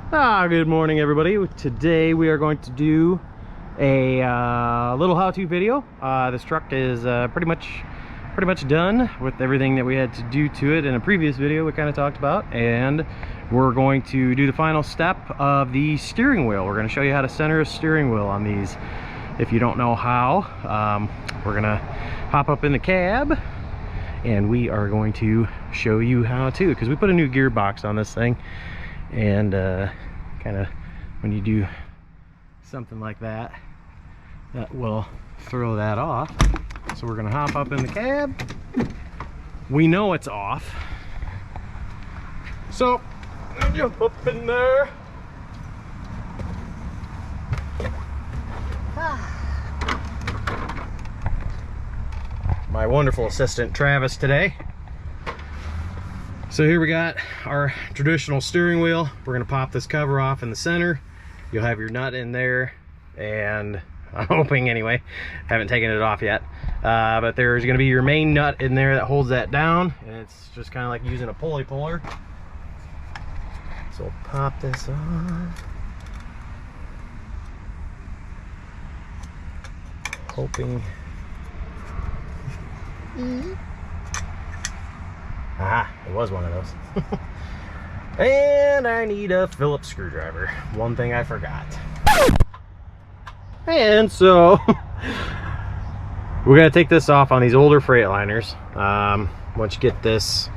Good morning, everybody. Today we are going to do a little how-to video. This truck is pretty much done with everything that we had to do to it in a previous video we kind of talked about, and we're going to do the final step of the steering wheel. We're going to show you how to center a steering wheel on these. If you don't know how, we're gonna hop up in the cab and we are going to show you how to, because we put a new gearbox on this thing, and kind of when you do something like that, that will throw that off. So we're gonna hop up in the cab. We know it's off, so jump up in there. My wonderful assistant Travis today. So here we got our traditional steering wheel. We're gonna pop this cover off in the center. You'll have your nut in there, and I'm hoping anyway, haven't taken it off yet, but there's gonna be your main nut in there that holds that down, and it's just kind of like using a pulley puller. So we'll pop this off, hoping. Aha, it was one of those. And I need a Phillips screwdriver. One thing I forgot. And so we're gonna take this off on these older Freightliners. Once you get this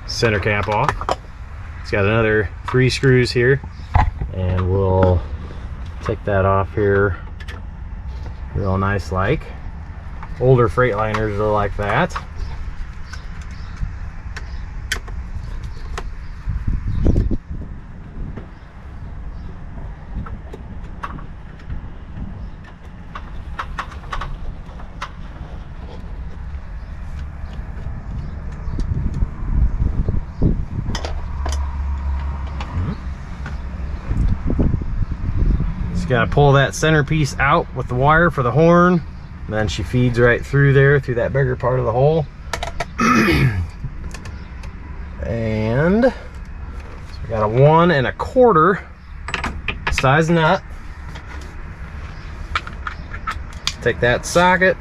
center cap off, it's got another 3 screws here, and we'll take that off here real nice like. Older Freightliners are like that. Just gotta pull that centerpiece out with the wire for the horn. And then she feeds right through there, through that bigger part of the hole. And so we got a 1 1/4 size nut. Take that socket,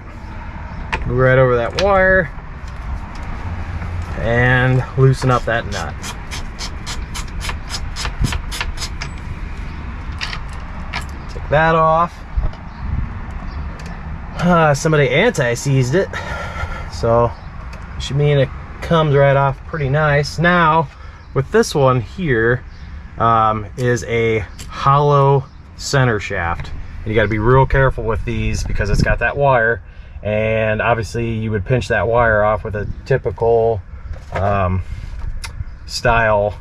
move right over that wire, and loosen up that nut. Take that off. Somebody anti-seized it, so should mean it comes right off pretty nice. Now with this one here, is a hollow center shaft, and you got to be real careful with these because it's got that wire, and obviously you would pinch that wire off with a typical style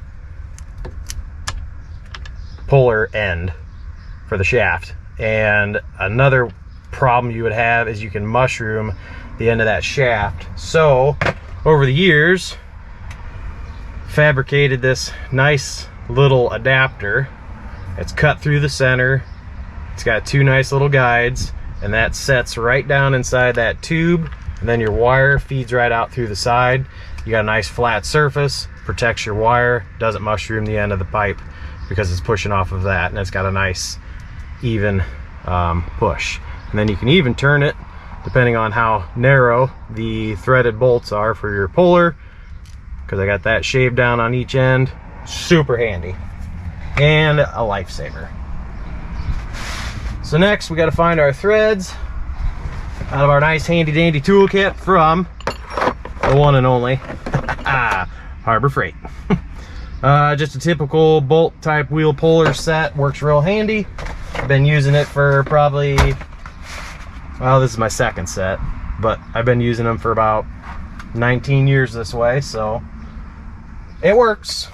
puller end for the shaft. And another problem you would have is you can mushroom the end of that shaft. So over the years, fabricated this nice little adapter. It's cut through the center, it's got 2 nice little guides, and that sets right down inside that tube, and then your wire feeds right out through the side. You got a nice flat surface, protects your wire, doesn't mushroom the end of the pipe because it's pushing off of that, and it's got a nice even push. And then you can even turn it depending on how narrow the threaded bolts are for your puller, because I got that shaved down on each end. Super handy and a lifesaver. So next we got to find our threads out of our nice handy dandy toolkit from the one and only Harbor Freight. Just a typical bolt type wheel puller set, works real handy. I've been using it for probably, well, this is my 2nd set, but I've been using them for about 19 years this way, so it works.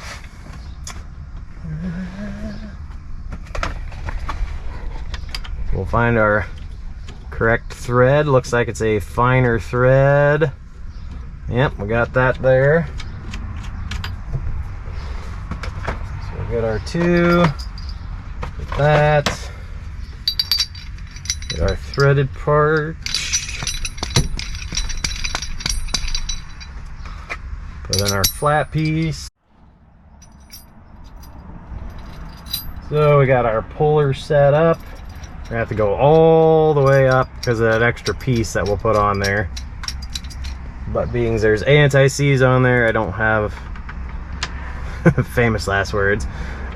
We'll find our correct thread. Looks like it's a finer thread. Yep, we got that there. So we got our 2, get that. Get our threaded part. Put in our flat piece. So we got our puller set up. We're gonna have to go all the way up because of that extra piece that we'll put on there. But being there's anti-seize on there, I don't have famous last words.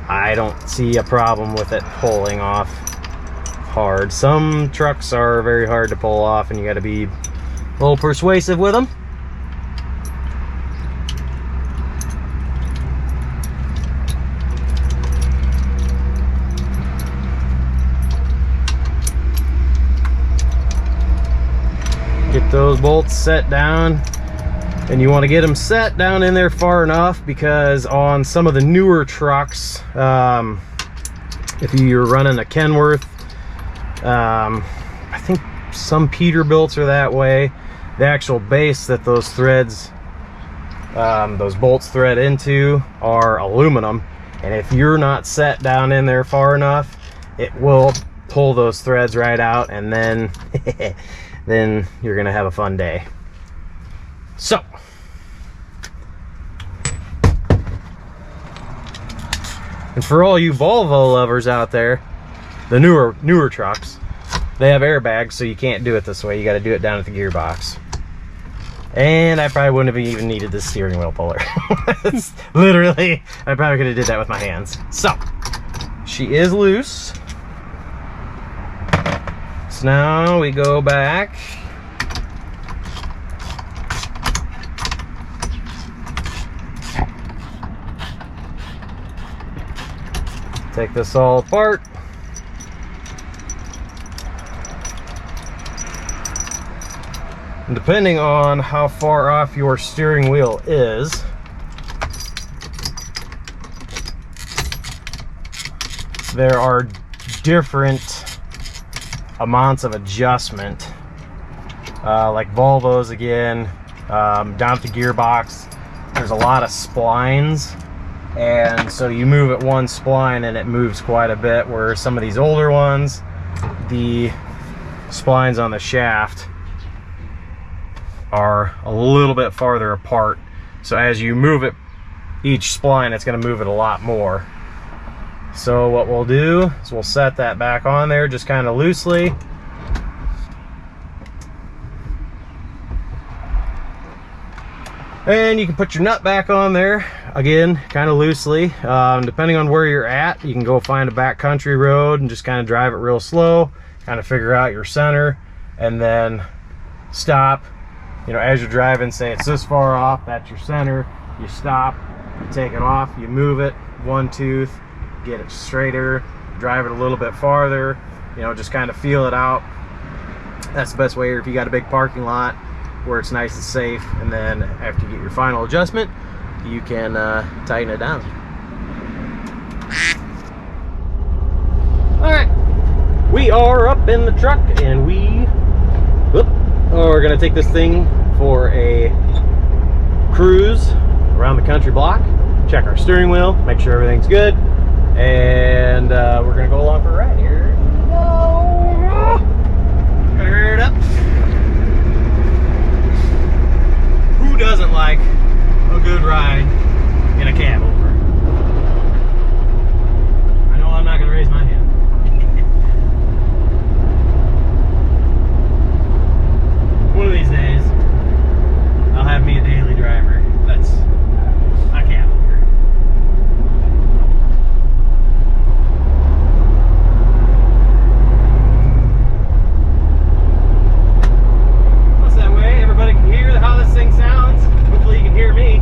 I don't see a problem with it pulling off hard. Some trucks are very hard to pull off and you got to be a little persuasive with them. Get those bolts set down, and you want to get them set down in there far enough because on some of the newer trucks, if you're running a Kenworth, I think some Peterbilts are that way, the actual base that those threads, those bolts thread into are aluminum, and if you're not set down in there far enough, it will pull those threads right out, and then then you're gonna have a fun day. So and for all you Volvo lovers out there, the newer trucks, they have airbags, so you can't do it this way. You got to do it down at the gearbox. And I probably wouldn't have even needed this steering wheel puller. Literally, I probably could have did that with my hands. So she is loose. So now we go back. Take this all apart. And depending on how far off your steering wheel is, there are different amounts of adjustment. Like Volvos again, down at the gearbox, there's a lot of splines, and so you move it one spline and it moves quite a bit, where some of these older ones, the splines on the shaft are a little bit farther apart, so as you move it, each spline, it's going to move it a lot more. So what we'll do is we'll set that back on there just kind of loosely. And you can put your nut back on there, again, kind of loosely. Depending on where you're at, you can go find a backcountry road and just kind of drive it real slow, kind of figure out your center, and then stop. You know, as you're driving, say it's this far off, that's your center. You stop, you take it off, you move it one tooth, get it straighter, drive it a little bit farther, you know, just kind of feel it out. That's the best way. Or if you got a big parking lot where it's nice and safe, and then after you get your final adjustment, you can tighten it down. All right, we are up in the truck, and we're gonna take this thing for a cruise around the country block, check our steering wheel, make sure everything's good, and we're gonna go along for a ride here. Turn it up. Who doesn't like a good ride in a Cabover? I know I'm not gonna raise my hand. One of these days, I'll have me a daily driver. That's a Cabover. Plus that way everybody can hear how this thing sounds. Hopefully you can hear me.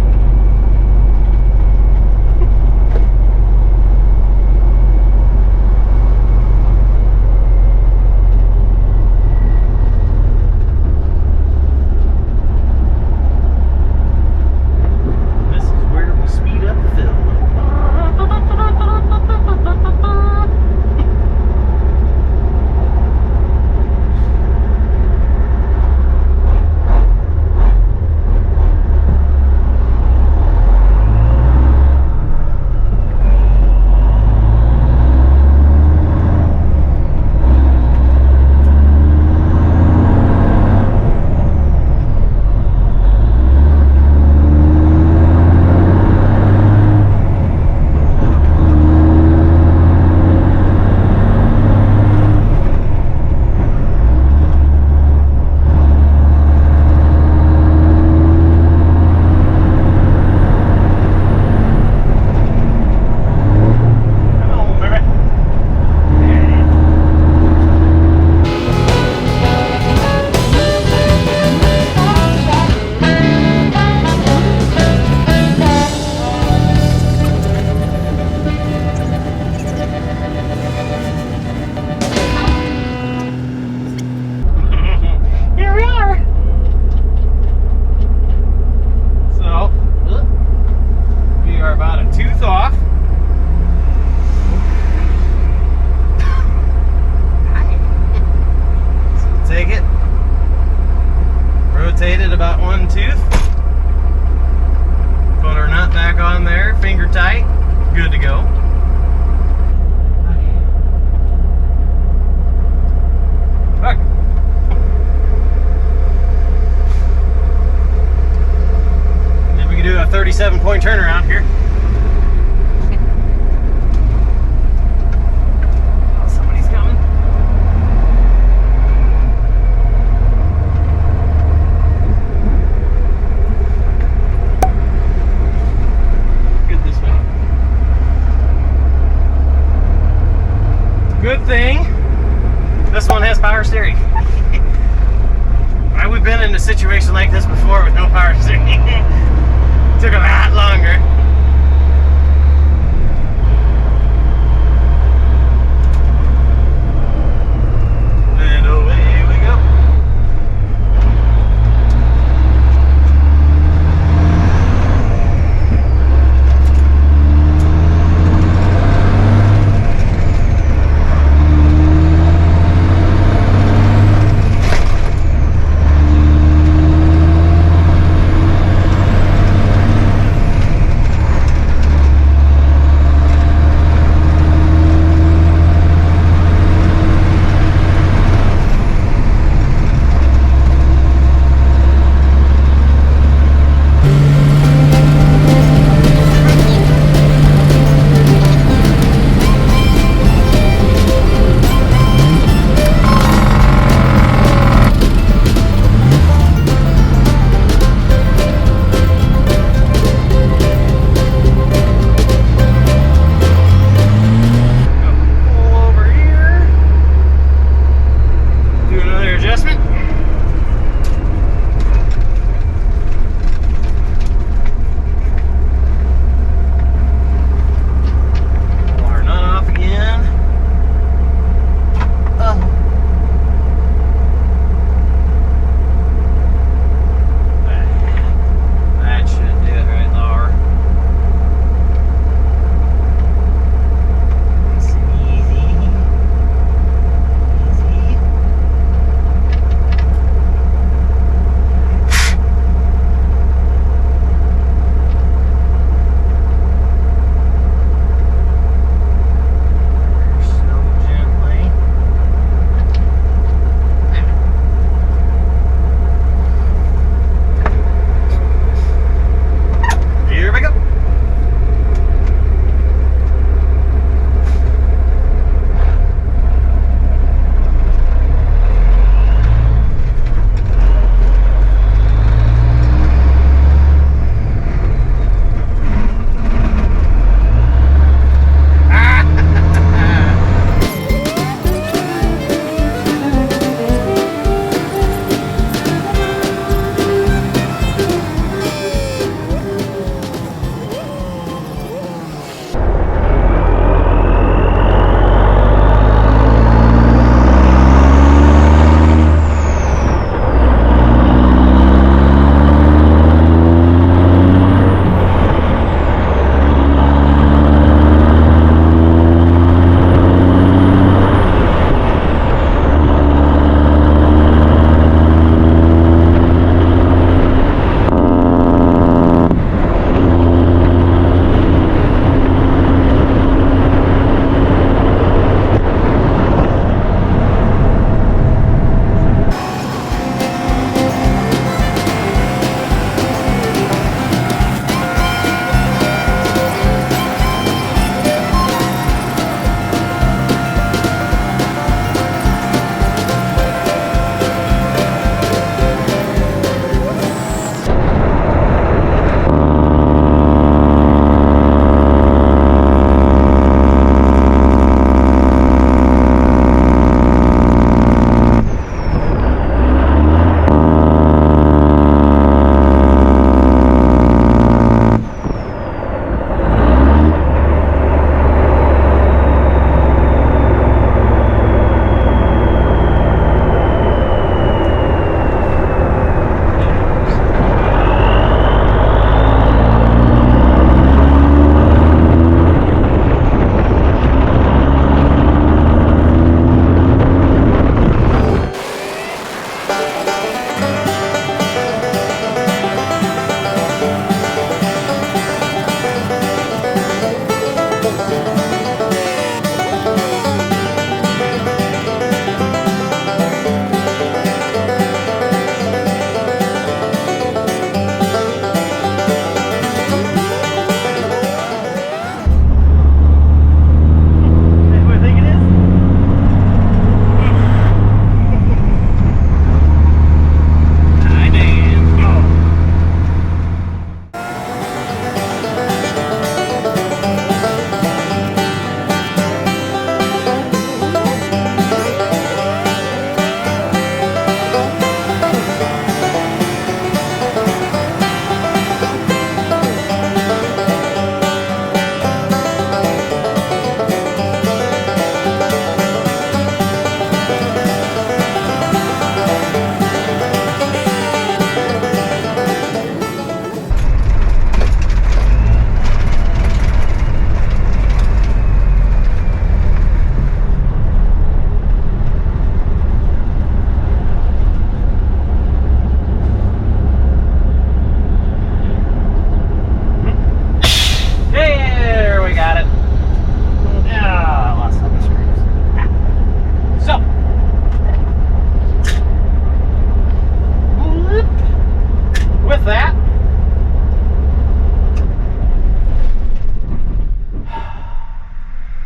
going turnaround here. Oh, somebody's coming. Good this way. Good thing this one has power steering. We've been in a situation like this before with no power steering. Took a lot longer. And away we go.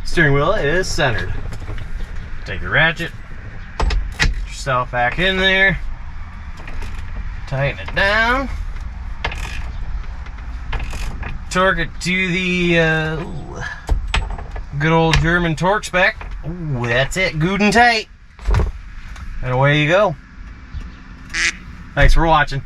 steering wheel is centered. Take your ratchet, get yourself back in there, tighten it down, torque it to the good old German torque spec. Ooh, that's it, good and tight. And away you go. Thanks for watching.